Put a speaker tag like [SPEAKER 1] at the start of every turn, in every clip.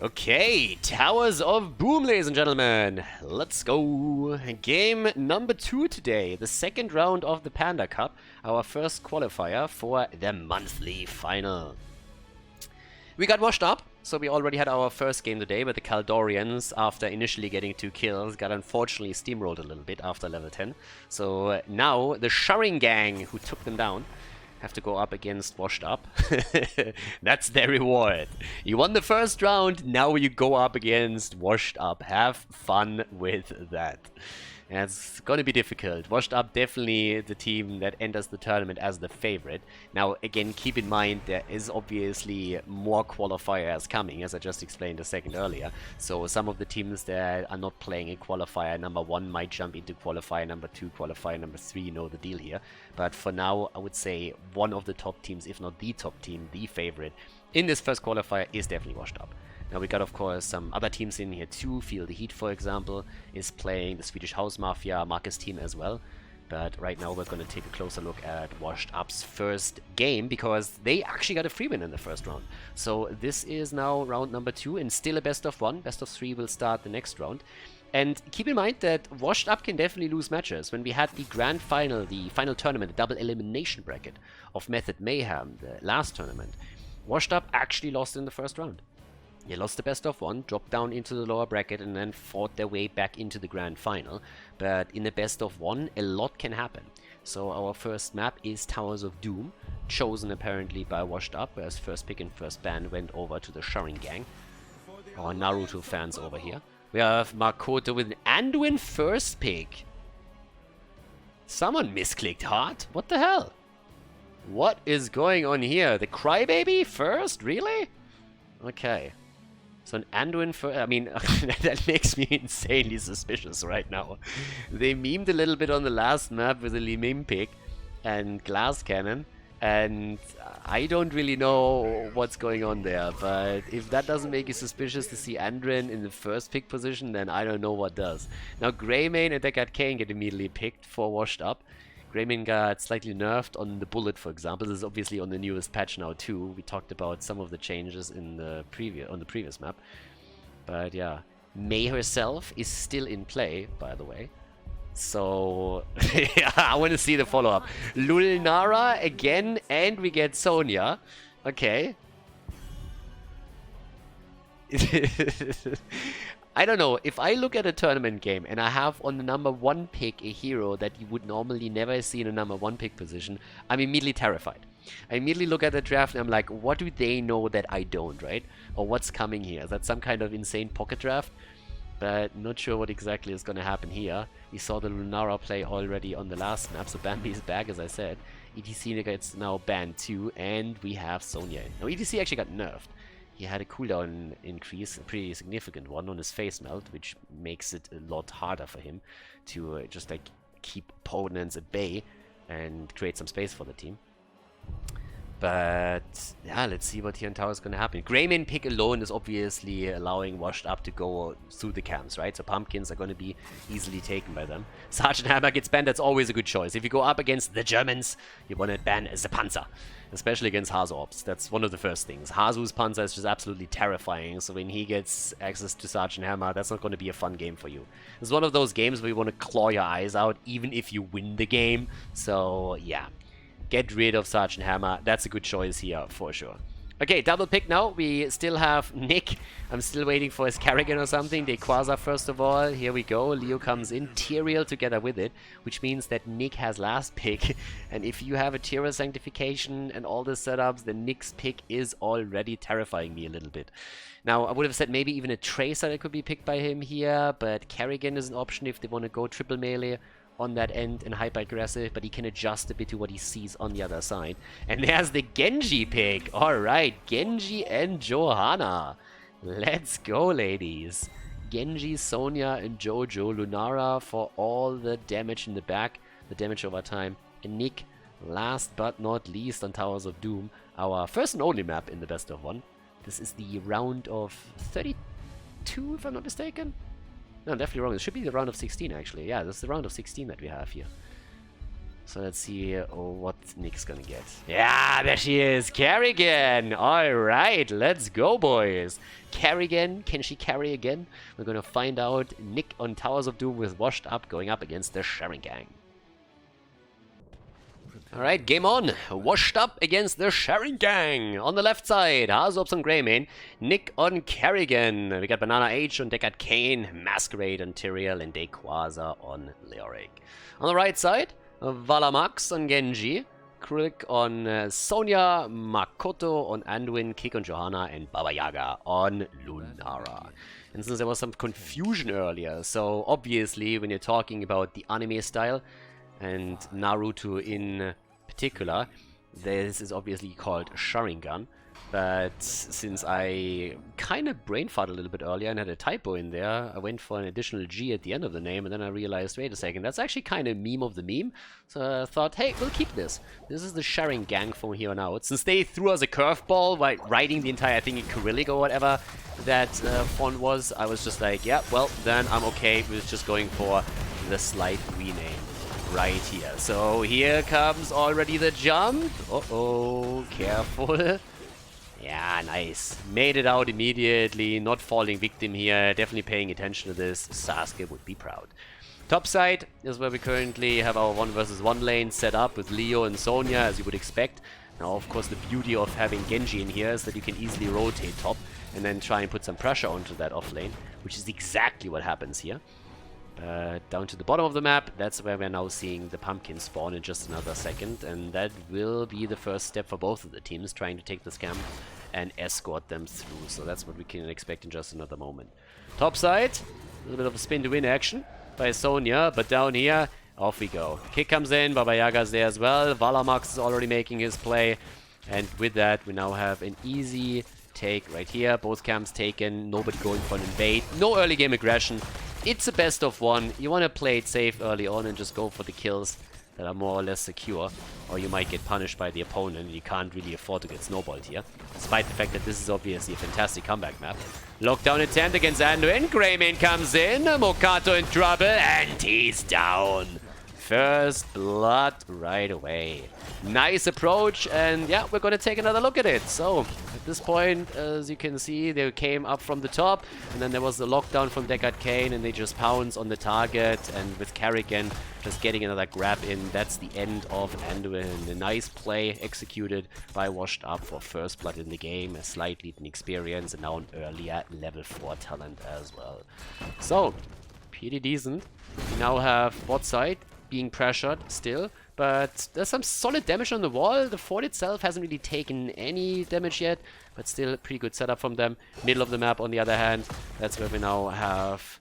[SPEAKER 1] Okay, Towers of Boom, ladies and gentlemen. Let's go. Game number 2 today. The second round of the Panda Cup. Our first qualifier for the monthly final. We got washed up, so we already had our first game today, but the Khaldorians, after initially getting 2 kills, got unfortunately steamrolled a little bit after level 10. So now the Sharingang, who took them down, have to go up against Washed Up. That's their reward. You won the first round, now you go up against Washed Up. Have fun with that. And it's gonna be difficult. Washed Up definitely the team that enters the tournament as the favorite. Now, again, keep in mind there is obviously more qualifiers coming, as I just explained a second earlier. So some of the teams that are not playing in qualifier number 1 might jump into qualifier number 2, qualifier number 3, you know the deal here. But for now, I would say one of the top teams, if not the top team, the favorite in this first qualifier is definitely Washed Up. Now we got, of course, some other teams in here too. Feel the Heat, for example, is playing the Swedish House Mafia Marcus team as well. But right now we're going to take a closer look at Washed Up's first game, because they actually got a free win in the first round. So this is now round number 2 and still a best of 1. Best of 3 will start the next round. And keep in mind that Washed Up can definitely lose matches. When we had the grand final, the final tournament, the double elimination bracket of Method Mayhem, the last tournament, Washed Up actually lost in the first round. They lost the best of 1, dropped down into the lower bracket, and then fought their way back into the grand final. But in the best of 1, a lot can happen. So our first map is Towers of Doom, chosen apparently by Washed Up, whereas first pick and first ban went over to the Sharingang. Our Naruto fans over here. We have Makoto with an Anduin first pick. Someone misclicked hard? What the hell? What is going on here? The Crybaby first? Really? Okay. So an Anduin for, I mean, that makes me insanely suspicious right now. They memed a little bit on the last map with a Li Ming pick and Glass Cannon, and I don't really know what's going on there, but if that doesn't make you suspicious to see Anduin in the first pick position, then I don't know what does. Now Greymane and Deckard Kane get immediately picked for Washed Up. Greymane got slightly nerfed on the bullet, for example. This is obviously on the newest patch now too. We talked about some of the changes in the previous map. But yeah, Mei herself is still in play, by the way. So yeah, I want to see the follow-up. Lulnara again, and we get Sonya. Okay. I don't know, if I look at a tournament game and I have on the number 1 pick a hero that you would normally never see in a number 1 pick position, I'm immediately terrified. I immediately look at the draft and I'm like, what do they know that I don't, right? Or what's coming here? Is that some kind of insane pocket draft? But not sure what exactly is going to happen here. We saw the Lunara play already on the last map, so Bambi is back, as I said. ETC gets now banned too, and we have Sonya. Now ETC actually got nerfed. He had a cooldown increase, a pretty significant one, on his face melt, which makes it a lot harder for him to just like keep opponents at bay and create some space for the team. But yeah, let's see what here in Tower is going to happen. Greymane pick alone is obviously allowing Washed Up to go through the camps, right? So pumpkins are going to be easily taken by them. Sergeant Hammer gets banned, that's always a good choice. If you go up against the Germans, you want to ban the Panzer. Especially against Hasorps. That's one of the first things. Hazu's Panzer is just absolutely terrifying, so when he gets access to Sergeant Hammer, that's not going to be a fun game for you. It's one of those games where you want to claw your eyes out, even if you win the game. So yeah. Get rid of Sergeant Hammer. That's a good choice here, for sure. Okay, double pick now. We still have Nick. I'm still waiting for his Kerrigan or something. Dequaza first of all. Here we go. Leo comes in. Tyrael together with it, which means that Nick has last pick. And if you have a Tyrael Sanctification and all the setups, then Nick's pick is already terrifying me a little bit. Now, I would have said maybe even a Tracer that could be picked by him here, but Kerrigan is an option if they want to go triple melee on that end and hyper aggressive, but he can adjust a bit to what he sees on the other side. And there's the Genji pick. Alright, Genji and Johanna. Let's go, ladies. Genji, Sonya, and Jojo. Lunara for all the damage in the back, the damage over time. And Nick, last but not least on Towers of Doom, our first and only map in the best of 1. This is the round of 32, if I'm not mistaken. No, I'm definitely wrong. It should be the round of 16, actually. Yeah, this is the round of 16 that we have here. So let's see what Nick's gonna get. Yeah, there she is. Kerrigan. Alright, let's go, boys. Kerrigan, can she carry again? We're gonna find out. Nick on Towers of Doom with Washed Up going up against the Sharingang. Alright, game on. Washed Up against the Sharingang. On the left side, Hazops on Greymane. Nick on Kerrigan. We got Banana H on Deckard Cain, Masquerade on Tyrael, and Dayquaza on Leoric. On the right side, Valamax on Genji, Krilk on Sonya, Makoto on Anduin, Kick on Johanna, and Baba Yaga on Lunara. And since there was some confusion earlier, so obviously when you're talking about the anime style, and Naruto in particular, this is obviously called Sharingan. But since I kind of brain farted a little bit earlier and had a typo in there, I went for an additional G at the end of the name, and then I realized, wait a second, that's actually kind of meme of the meme. So I thought, hey, we'll keep this. This is the Sharingang from here on out. Since they threw us a curveball by writing the entire thing in Cyrillic or whatever that font was, I was just like, yeah, well, then I'm okay with just going for the slight rename right here. So here comes already the jump. Uh-oh, careful. Yeah, nice. Made it out immediately, not falling victim here, definitely paying attention to this. Sasuke would be proud. Top side is where we currently have our 1 versus 1 lane set up with Leo and Sonya, as you would expect. Now, of course, the beauty of having Genji in here is that you can easily rotate top and then try and put some pressure onto that off lane, which is exactly what happens here. Down to the bottom of the map, that's where we're now seeing the pumpkin spawn in just another second, and that will be the first step for both of the teams, trying to take this camp and escort them through. So that's what we can expect in just another moment. Top side, a little bit of a spin to win action by Sonya, but down here, off we go. Kick comes in, Baba Yaga's there as well, Valamax is already making his play, and with that we now have an easy take right here. Both camps taken, nobody going for an invade, no early game aggression. It's a best of one. You want to play it safe early on and just go for the kills that are more or less secure, or you might get punished by the opponent and you can't really afford to get snowballed here, despite the fact that this is obviously a fantastic comeback map. Lockdown attempt against Anduin. Greymane comes in, Mokato in trouble, and he's down. First blood right away. Nice approach, and yeah, we're gonna take another look at it. So at this point, as you can see, they came up from the top, and then there was the lockdown from Deckard Cain, and they just pounce on the target, and with Kerrigan just getting another grab in, that's the end of Anduin. A nice play executed by Washed Up for first blood in the game, a slight lead in experience, and now an earlier level 4 talent as well. So, pretty decent. We now have bot side being pressured still, but there's some solid damage on the wall. The fort itself hasn't really taken any damage yet, but still a pretty good setup from them. Middle of the map, on the other hand, that's where we now have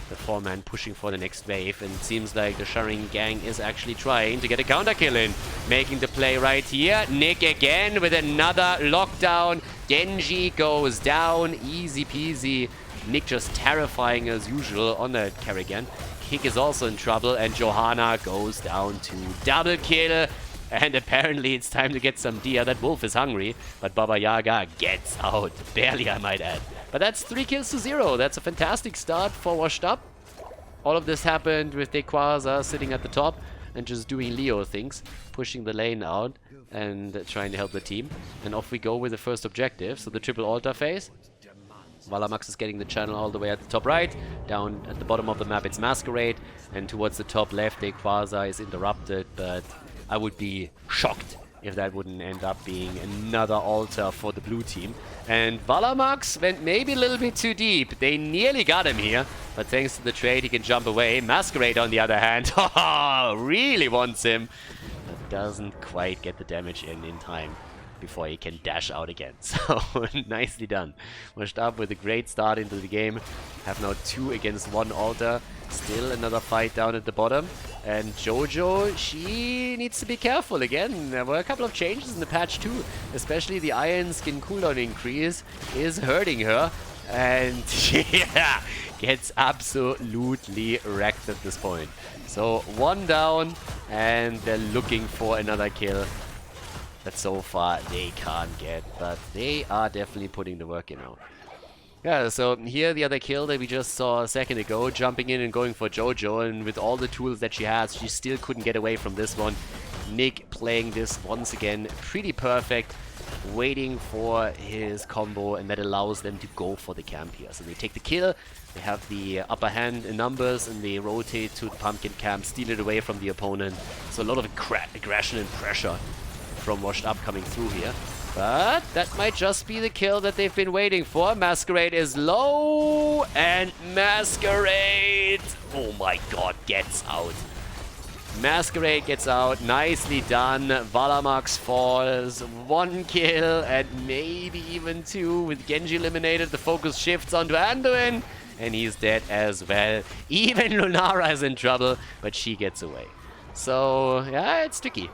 [SPEAKER 1] the 4-man pushing for the next wave, and it seems like the Sharingang is actually trying to get a counter kill in, making the play right here. Nick again with another lockdown. Genji goes down, easy peasy. Nick just terrifying as usual on the Kerrigan. Kick is also in trouble, and Johanna goes down to double kill. And apparently it's time to get some Dia. That wolf is hungry, but Baba Yaga gets out. Barely, I might add. But that's 3 kills to 0. That's a fantastic start for Washed Up. All of this happened with Dayquaza sitting at the top and just doing Leo things, pushing the lane out and trying to help the team. And off we go with the first objective. So the triple altar phase. Valamax is getting the channel all the way at the top right. Down at the bottom of the map it's Masquerade, and towards the top left Dayquaza is interrupted, but I would be shocked if that wouldn't end up being another altar for the blue team. And Valamax went maybe a little bit too deep. They nearly got him here, but thanks to the trade he can jump away. Masquerade on the other hand really wants him, but doesn't quite get the damage in time before he can dash out again. So nicely done. Washed Up with a great start into the game. Have now 2 against 1 altar. Still another fight down at the bottom. And Jojo, she needs to be careful again. There were a couple of changes in the patch too. Especially the Iron Skin cooldown increase is hurting her. And yeah, gets absolutely wrecked at this point. So 1 down, and they're looking for another kill that so far they can't get, but they are definitely putting the work in now. Yeah, so here the other kill that we just saw a second ago, jumping in and going for Jojo, and with all the tools that she has, she still couldn't get away from this one. Nick playing this once again pretty perfect, waiting for his combo, and that allows them to go for the camp here. So they take the kill, they have the upper hand in numbers, and they rotate to the pumpkin camp, steal it away from the opponent. So a lot of aggression and pressure from Washed Up coming through here. But that might just be the kill that they've been waiting for. Masquerade is low, and Masquerade, oh my god, gets out. Masquerade gets out, nicely done. Valamax falls, 1 kill, and maybe even 2. With Genji eliminated, the focus shifts onto Anduin, and he's dead as well. Even Lunara is in trouble, but she gets away. So, yeah, it's tricky.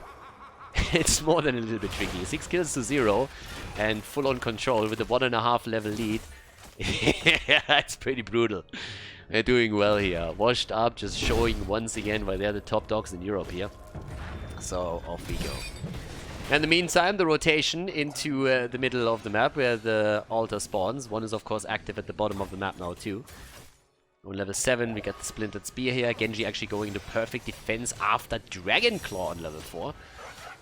[SPEAKER 1] It's more than a little bit tricky. 6 kills to 0 and full-on control with a 1.5 level lead. It's pretty brutal. They're doing well here. Washed Up just showing once again why they're the top dogs in Europe here. So off we go. In the meantime, the rotation into the middle of the map where the altar spawns. One is of course active at the bottom of the map now too. On level 7 we got the Splintered Spear here. Genji actually going into perfect defense after Dragon Claw on level 4.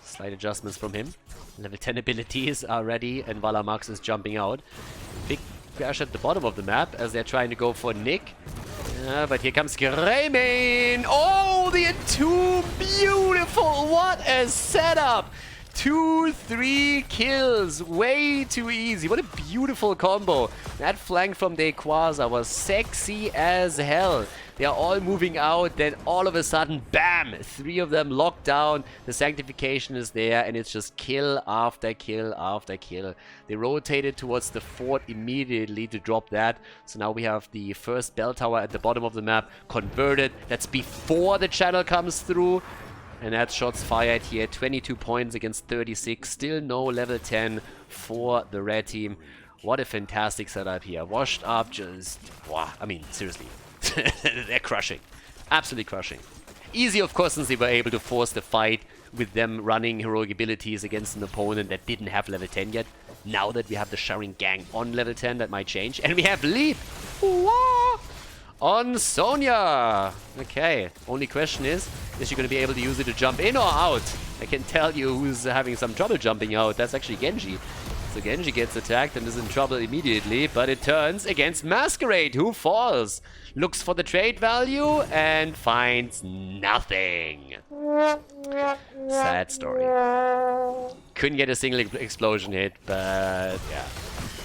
[SPEAKER 1] Slight adjustments from him. Level 10 abilities are ready and Valamax is jumping out. Big crash at the bottom of the map as they're trying to go for Nick. But here comes Greymane! Oh, the Entomb! Beautiful! What a setup! 2-3 kills. Way too easy. What a beautiful combo. That flank from Dequaza was sexy as hell. They are all moving out, then all of a sudden, bam! 3 of them locked down. The Sanctification is there, and it's just kill after kill after kill. They rotated towards the fort immediately to drop that. So now we have the first bell tower at the bottom of the map converted. That's before the channel comes through. And that's shots fired here. 22 points against 36. Still no level 10 for the red team. What a fantastic setup here. Washed Up just... wow, I mean, seriously. They're crushing. Absolutely crushing. Easy, of course, since they were able to force the fight with them running heroic abilities against an opponent that didn't have level 10 yet. Now that we have the Sharingang on level 10, that might change. And we have Leap on Sonya. Okay, only question is she going to be able to use it to jump in or out? I can tell you who's having some trouble jumping out. That's actually Genji. So Genji gets attacked and is in trouble immediately, but it turns against Masquerade, who falls. Looks for the trade value and finds nothing. Sad story. Couldn't get a single explosion hit, but yeah,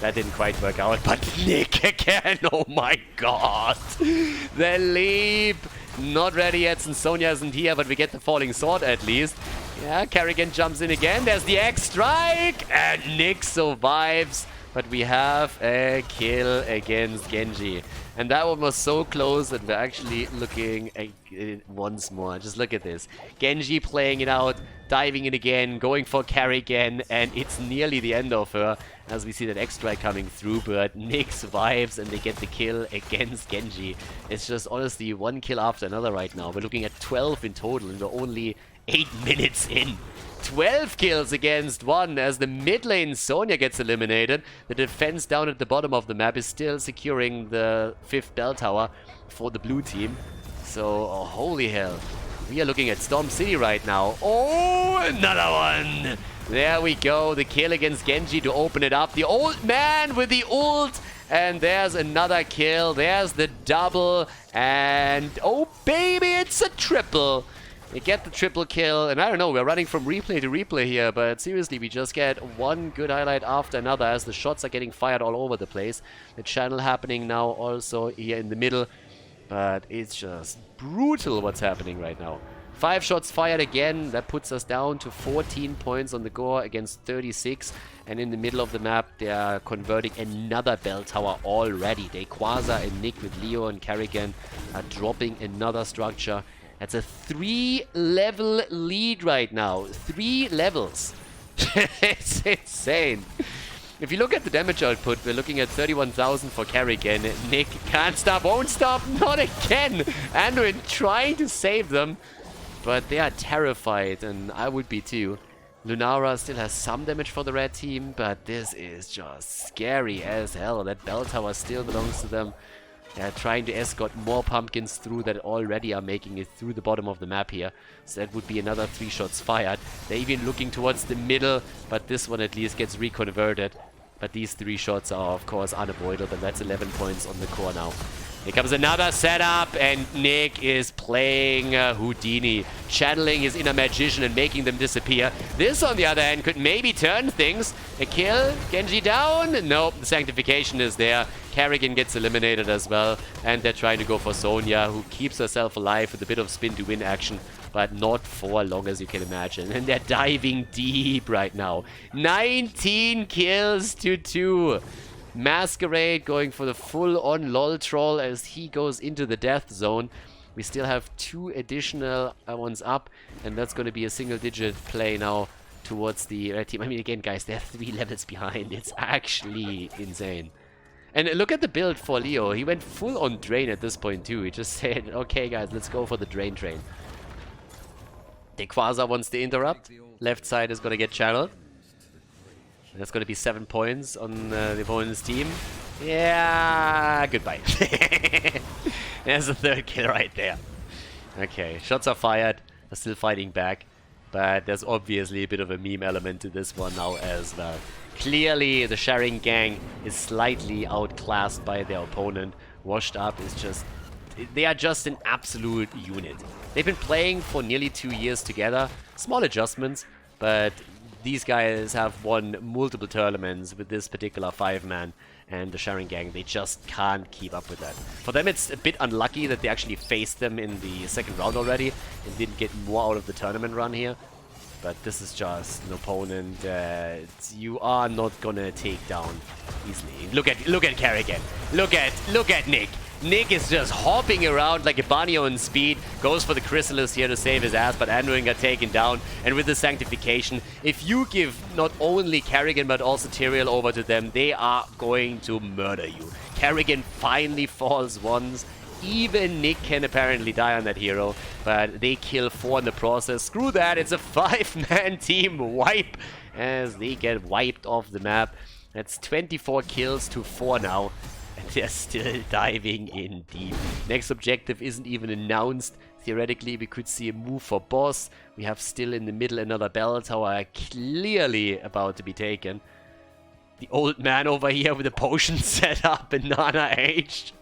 [SPEAKER 1] that didn't quite work out. But Nick again, oh my god. The leap. Not ready yet since Sonya isn't here, but we get the falling sword at least. Yeah, Kerrigan jumps in again. There's the X strike, and Nick survives. But we have a kill against Genji. And that one was so close that we're actually looking at it once more. Just look at this. Genji playing it out, diving in again, going for Kerrigan, and it's nearly the end of her as we see that X-Strike coming through, but Nick survives and they get the kill against Genji. It's just honestly one kill after another right now. We're looking at 12 in total and we're only 8 minutes in. 12 kills against 1 as the mid lane Sonya gets eliminated. The defense down at the bottom of the map is still securing the 5th bell tower for the blue team. So, oh, holy hell. We are looking at Storm City right now. Oh, another one. There we go. The kill against Genji to open it up. The old man with the ult. And there's another kill. There's the double. And, oh, baby, it's a triple. We get the triple kill, and I don't know, we're running from replay to replay here, but seriously, we just get one good highlight after another as the shots are getting fired all over the place. The channel happening now also here in the middle, but it's just brutal what's happening right now. 5 shots fired again, that puts us down to 14 points on the gore against 36, and in the middle of the map, they are converting another bell tower already. Dequaza and Nick with Leo and Kerrigan are dropping another structure. That's a 3-level lead right now. 3 levels. It's insane. If you look at the damage output, we're looking at 31,000 for Kerrigan. Nick can't stop, won't stop, not again. Anduin trying to save them, but they are terrified, and I would be too. Lunara still has some damage for the red team, but this is just scary as hell. That bell tower still belongs to them. They're trying to escort more pumpkins through that already are making it through the bottom of the map here. So that would be another 3 shots fired. They're even looking towards the middle, but this one at least gets reconverted. But these 3 shots are of course unavoidable, and that's 11 points on the core now. Here comes another setup, and Nick is playing Houdini, channeling his inner magician and making them disappear. This, on the other hand, could maybe turn things. A kill, Genji down. Nope, the sanctification is there. Kerrigan gets eliminated as well, and they're trying to go for Sonya, who keeps herself alive with a bit of spin to win action, but not for long, as you can imagine. And they're diving deep right now. 19 kills to 2. Masquerade going for the full-on LOL troll as he goes into the death zone. We still have 2 additional ones up, and that's going to be a single-digit play now towards the red team. I mean, again, guys, they're 3 levels behind. It's actually insane. And look at the build for Leo. He went full-on drain at this point, too. He just said, okay, guys, let's go for the drain train. Dequaza wants to interrupt. Left side is going to get channeled. That's going to be 7 points on the opponent's team. Yeah, goodbye. There's the 3rd kill right there. Okay, shots are fired. They're still fighting back. But there's obviously a bit of a meme element to this one now as well. Clearly, the Sharingang is slightly outclassed by their opponent. Washed Up is just... They are just an absolute unit. They've been playing for nearly 2 years together. Small adjustments, but... These guys have won multiple tournaments with this particular 5-man, and the Sharingang, they just can't keep up with that. For them, it's a bit unlucky that they actually faced them in the 2nd round already and didn't get more out of the tournament run here. But this is just an opponent you are not gonna take down easily. Look at Kerrigan. Look at Nick. Nick is just hopping around like a bunny on speed, goes for the Chrysalis here to save his ass, but Anduin got taken down. And with the Sanctification, if you give not only Kerrigan but also Tyrael over to them, they are going to murder you. Kerrigan finally falls once. Even Nick can apparently die on that hero, but they kill 4 in the process. Screw that, it's a 5-man team wipe as they get wiped off the map. That's 24 kills to 4 now. And they're still diving in deep. Next objective isn't even announced. Theoretically, we could see a move for boss. We have still in the middle another bell tower clearly about to be taken. The old man over here with a potion set up, banana aged.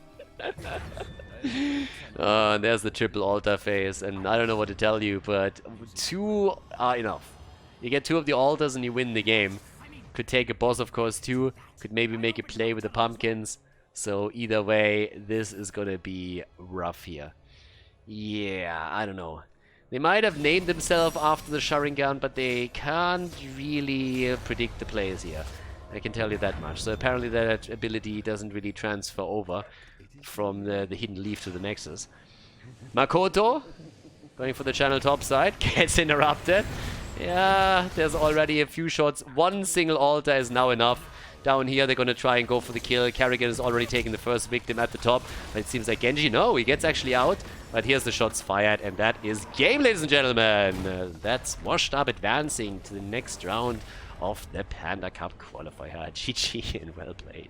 [SPEAKER 1] There's the triple altar phase, and I don't know what to tell you, but 2 are enough. You get 2 of the altars and you win the game. Could take a boss, of course, too. Could maybe make a play with the pumpkins. So either way, this is gonna be rough here. Yeah, I don't know. They might have named themselves after the Sharingan, but they can't really predict the plays here. I can tell you that much. So apparently that ability doesn't really transfer over from the hidden leaf to the Nexus. Makoto, going for the channel top side, gets interrupted. Yeah, there's already a few shots. 1 single altar is now enough. Down here, they're going to try and go for the kill. Kerrigan is already taking the first victim at the top. But it seems like Genji, no, he gets actually out. But here's the shots fired, and that is game, ladies and gentlemen. That's Washed Up advancing to the next round of the Panda Cup Qualifier. GG and well played.